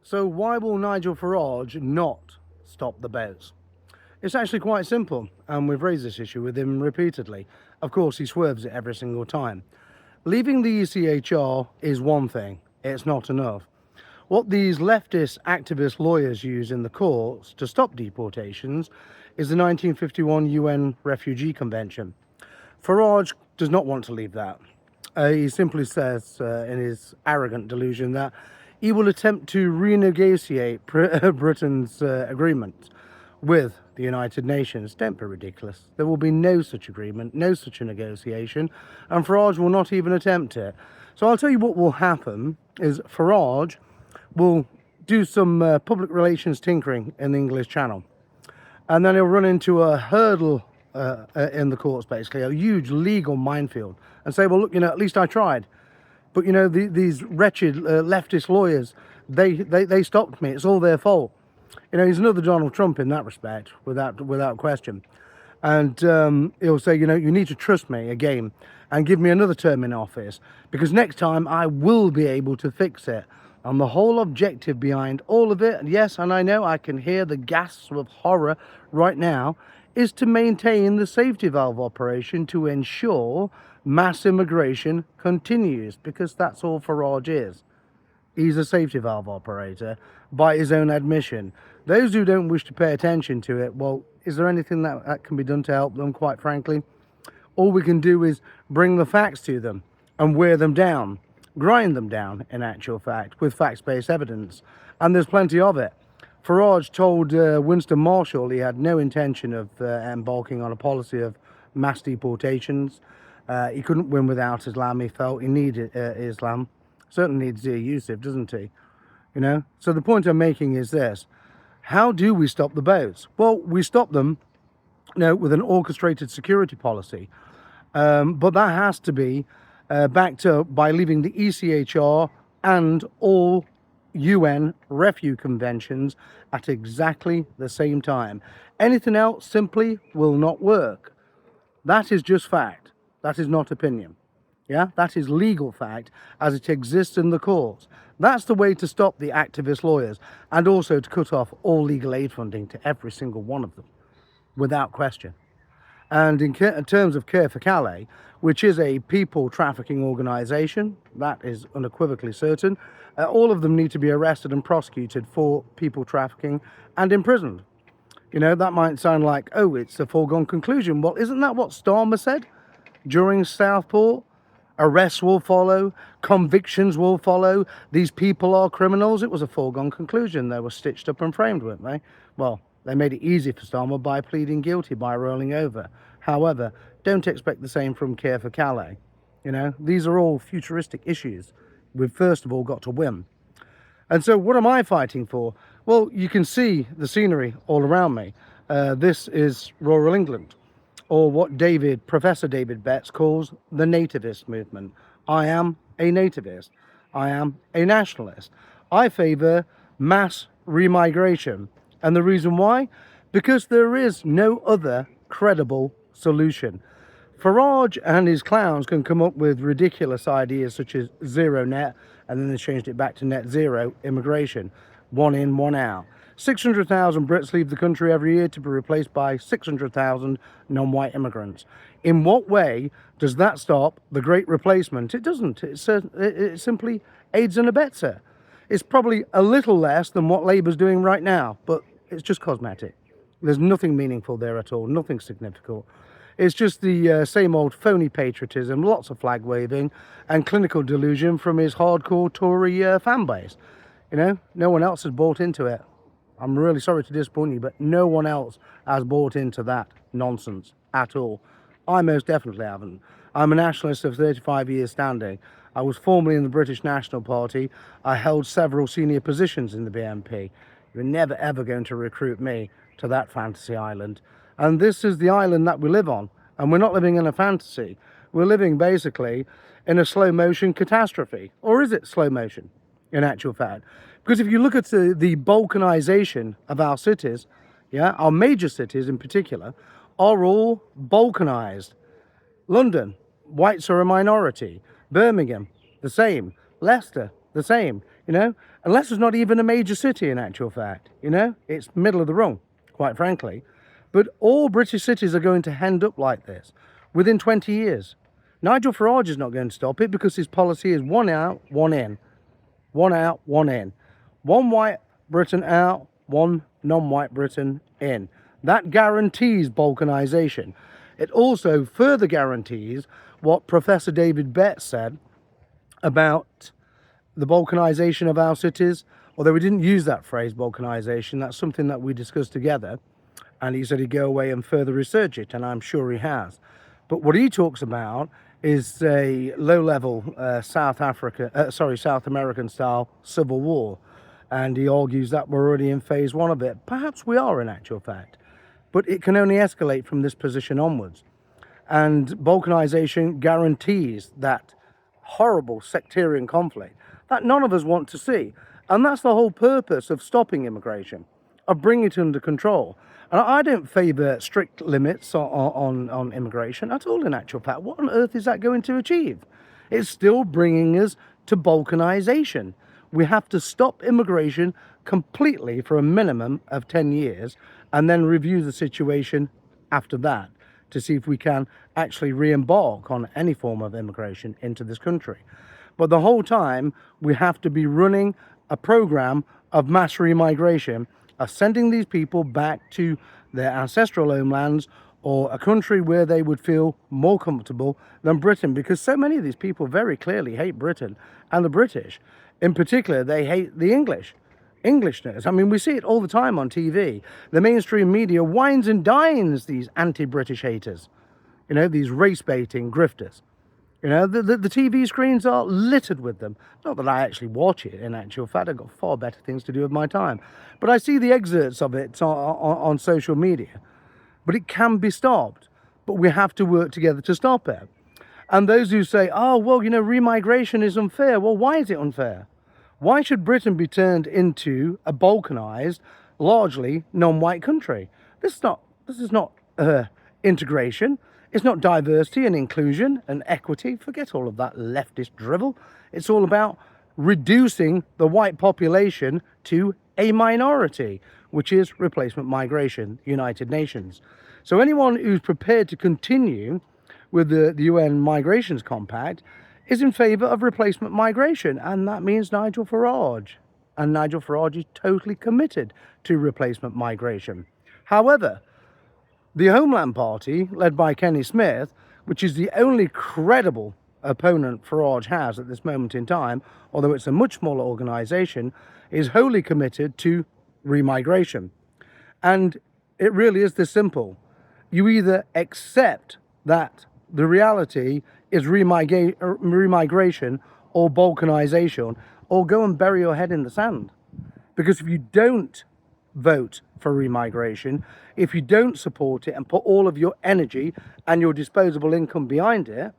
So why will Nigel Farage not stop the boats? It's actually quite simple, and we've raised this issue with him repeatedly. Of course, he swerves it every single time. Leaving the ECHR is one thing, it's not enough. What these leftist activist lawyers use in the courts to stop deportations is the 1951 UN Refugee Convention. Farage does not want to leave that. He simply says in his arrogant delusion that he will attempt to renegotiate Britain's agreement with the United Nations. Don't be ridiculous. There will be no such agreement, no such a negotiation, and Farage will not even attempt it. So I'll tell you what will happen is Farage will do some public relations tinkering in the English Channel, and then he'll run into a hurdle in the courts, basically a huge legal minefield, and say, well, look, at least I tried. But these wretched leftist lawyers, they stopped me. It's all their fault. He's another Donald Trump in that respect, without question. And he'll say, you need to trust me again and give me another term in office, because next time I will be able to fix it. And the whole objective behind all of it, yes, and I know I can hear the gasps of horror right now, is to maintain the safety valve operation to ensure mass immigration continues, because that's all Farage is. He's a safety valve operator by his own admission. Those who don't wish to pay attention to it, well, is there anything that can be done to help them, quite frankly? All we can do is bring the facts to them and wear them down, grind them down, in actual fact, with facts-based evidence. And there's plenty of it. Farage told Winston Marshall he had no intention of embarking on a policy of mass deportations. He couldn't win without Islam, he felt. He needed Islam. Certainly needs Yusuf, doesn't he? So the point I'm making is this. How do we stop the boats? Well, we stop them with an orchestrated security policy. But that has to be backed up by leaving the ECHR and all UN Refugee Conventions at exactly the same time. Anything else simply will not work. That is just fact. That is not opinion. Yeah, that is legal fact as it exists in the courts. That's the way to stop the activist lawyers, and also to cut off all legal aid funding to every single one of them, without question. And in terms of Care for Calais, which is a people trafficking organisation, that is unequivocally certain, all of them need to be arrested and prosecuted for people trafficking and imprisoned. That might sound like, oh, it's a foregone conclusion. Well, isn't that what Starmer said during Southport? Arrests will follow, convictions will follow, these people are criminals. It was a foregone conclusion. They were stitched up and framed, weren't they? Well, they made it easy for Starmer by pleading guilty, by rolling over. However, don't expect the same from Care for Calais. These are all futuristic issues. We've first of all got to win. And so what am I fighting for? Well, you can see the scenery all around me. This is rural England, or what Professor David Betts calls the nativist movement. I am a nativist. I am a nationalist. I favour mass remigration. And the reason why? Because there is no other credible solution. Farage and his clowns can come up with ridiculous ideas such as zero net, and then they changed it back to net zero immigration. One in, one out. 600,000 Brits leave the country every year to be replaced by 600,000 non-white immigrants. In what way does that stop the great replacement? It doesn't. It simply aids and abets it. It's probably a little less than what Labour's doing right now, but it's just cosmetic. There's nothing meaningful there at all, nothing significant. It's just the same old phony patriotism, lots of flag waving and clinical delusion from his hardcore Tory fan base. No one else has bought into it. I'm really sorry to disappoint you, but no one else has bought into that nonsense at all. I most definitely haven't. I'm a nationalist of 35 years standing. I was formerly in the British National Party. I held several senior positions in the BNP. You're never ever going to recruit me to that fantasy island. And this is the island that we live on. And we're not living in a fantasy. We're living basically in a slow motion catastrophe. Or is it slow motion in actual fact? Because if you look at the Balkanisation of our cities, our major cities in particular, are all Balkanised. London, whites are a minority. Birmingham, the same. Leicester, the same. you know, unless it's not even a major city in actual fact, you know, it's middle of the road, quite frankly. But all British cities are going to end up like this within 20 years. Nigel Farage is not going to stop it because his policy is one out, one in. One out, one in. One white Britain out, one non-white Britain in. That guarantees balkanisation. It also further guarantees what Professor David Betts said about the balkanisation of our cities, although we didn't use that phrase, balkanisation. That's something that we discussed together, and he said he'd go away and further research it, and I'm sure he has. But what he talks about is a low-level South American style civil war, and he argues that we're already in phase one of it. Perhaps we are in actual fact, but it can only escalate from this position onwards. And balkanisation guarantees that horrible sectarian conflict that none of us want to see. And that's the whole purpose of stopping immigration, of bringing it under control. And I don't favour strict limits on immigration at all in actual fact. What on earth is that going to achieve? It's still bringing us to balkanisation. We have to stop immigration completely for a minimum of 10 years and then review the situation after that to see if we can actually re-embark on any form of immigration into this country. But the whole time, we have to be running a program of mass remigration, of sending these people back to their ancestral homelands or a country where they would feel more comfortable than Britain, because so many of these people very clearly hate Britain and the British. In particular, they hate the Englishness. I mean, we see it all the time on TV. The mainstream media wines and dines these anti-British haters, you know, these race-baiting grifters. You know, the TV screens are littered with them. Not that I actually watch it, in actual fact. I've got far better things to do with my time. But I see the excerpts of it on social media. But it can be stopped. But we have to work together to stop it. And those who say, oh, well, you know, remigration is unfair. Well, why is it unfair? Why should Britain be turned into a balkanised, largely non-white country? This is not integration. It's not diversity and inclusion and equity. Forget all of that leftist drivel. It's all about reducing the white population to a minority, which is replacement migration, United Nations. So anyone who's prepared to continue with the UN Migrations Compact is in favour of replacement migration, and that means Nigel Farage. And Nigel Farage is totally committed to replacement migration. However, the Homeland Party, led by Kenny Smith, which is the only credible opponent Farage has at this moment in time, although it's a much smaller organisation, is wholly committed to remigration. And it really is this simple. You either accept that the reality is remigration or balkanisation, or go and bury your head in the sand. Because if you don't vote for remigration, if you don't support it and put all of your energy and your disposable income behind it,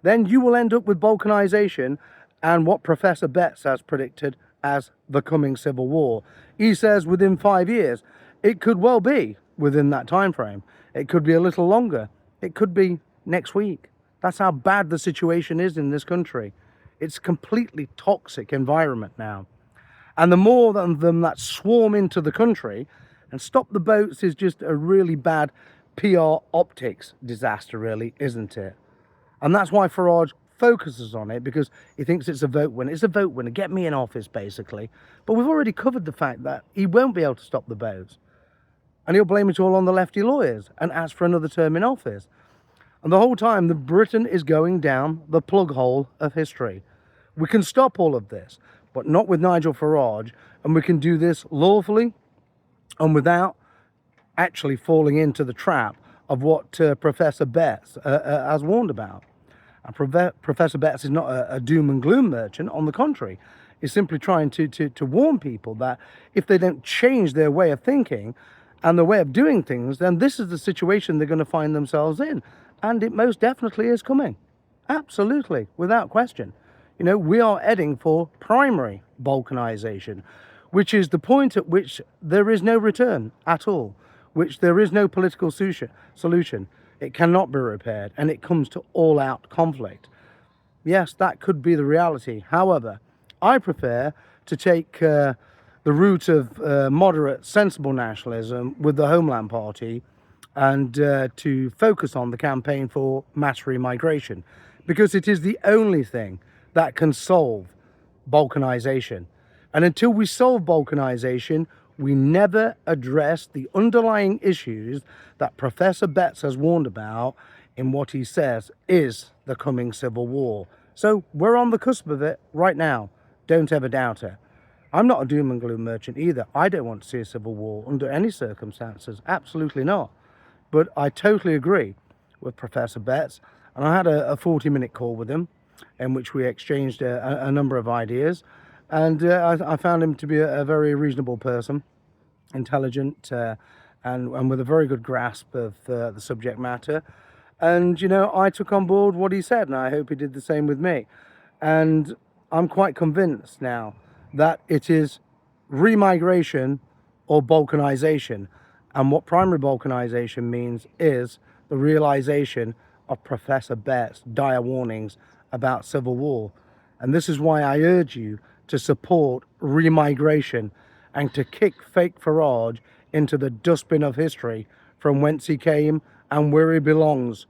then you will end up with balkanisation and what Professor Betts has predicted as the coming civil war. He says within 5 years. It could well be within that time frame. It could be a little longer. It could be next week. That's how bad the situation is in this country. It's a completely toxic environment now. And the more of them that swarm into the country, and stop the boats is just a really bad PR optics disaster, really, isn't it? And that's why Farage focuses on it, because he thinks it's a vote winner. It's a vote winner. Get me in office, basically. But we've already covered the fact that he won't be able to stop the boats. And he'll blame it all on the lefty lawyers and ask for another term in office. And the whole time, the Britain is going down the plug hole of history. We can stop all of this, but not with Nigel Farage. And we can do this lawfully and without actually falling into the trap of what Professor Betts has warned about. And Professor Betts is not a doom and gloom merchant. On the contrary, he's simply trying to warn people that if they don't change their way of thinking and the way of doing things, then this is the situation they're going to find themselves in. And it most definitely is coming. Absolutely, without question. You know, we are heading for primary balkanisation, which is the point at which there is no return at all, which there is no political solution. It cannot be repaired, and it comes to all-out conflict. Yes, that could be the reality. However, I prefer to take the route of moderate, sensible nationalism with the Homeland Party and to focus on the campaign for mass remigration, because it is the only thing that can solve Balkanisation. And until we solve Balkanisation, we never address the underlying issues that Professor Betts has warned about in what he says is the coming civil war. So we're on the cusp of it right now. Don't ever doubt it. I'm not a doom and gloom merchant either. I don't want to see a civil war under any circumstances. Absolutely not. But I totally agree with Professor Betts. And I had a 40-minute call with him in which we exchanged a number of ideas. And I found him to be a very reasonable person, intelligent, and with a very good grasp of the subject matter. And, you know, I took on board what he said, and I hope he did the same with me. And I'm quite convinced now that it is remigration or Balkanisation. And what primary Balkanisation means is the realisation of Professor Betts' dire warnings about civil war. And this is why I urge you to support remigration and to kick fake Farage into the dustbin of history from whence he came and where he belongs.